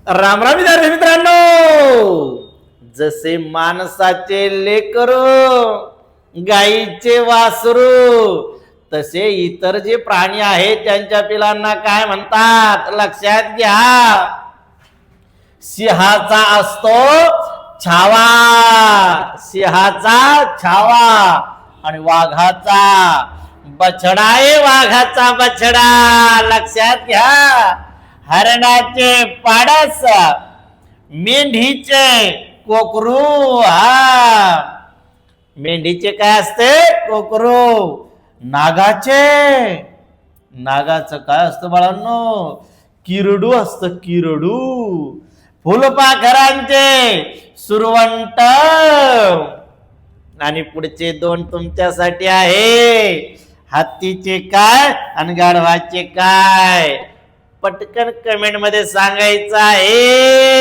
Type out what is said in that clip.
राम राम विद्यार्थी मित्रांनो, जसे माणसाचे लेकरू गाईचे वासरू तसे इतर जे प्राणी आहेत त्यांच्या पिलांना काय म्हणतात लक्षात घ्या. सिंहाचा असतो छावा, सिंहाचा छावा आणि वाघाचा बछडा आहे, वाघाचा बछडा लक्षात घ्या. हरणाचे पाडस, मेंढीचे कोकरू. मेंढीचे काय असते कोकरू. नागाचं काय असतं बाळांनो किरडू असतं किरडू. फुलपाखरांचे सुरवंट. आणि पुढचे दोन तुमच्यासाठी आहे. हत्तीचे काय आणि गाढवाचे काय पटकन कमेंट मध्ये सांगायचं आहे.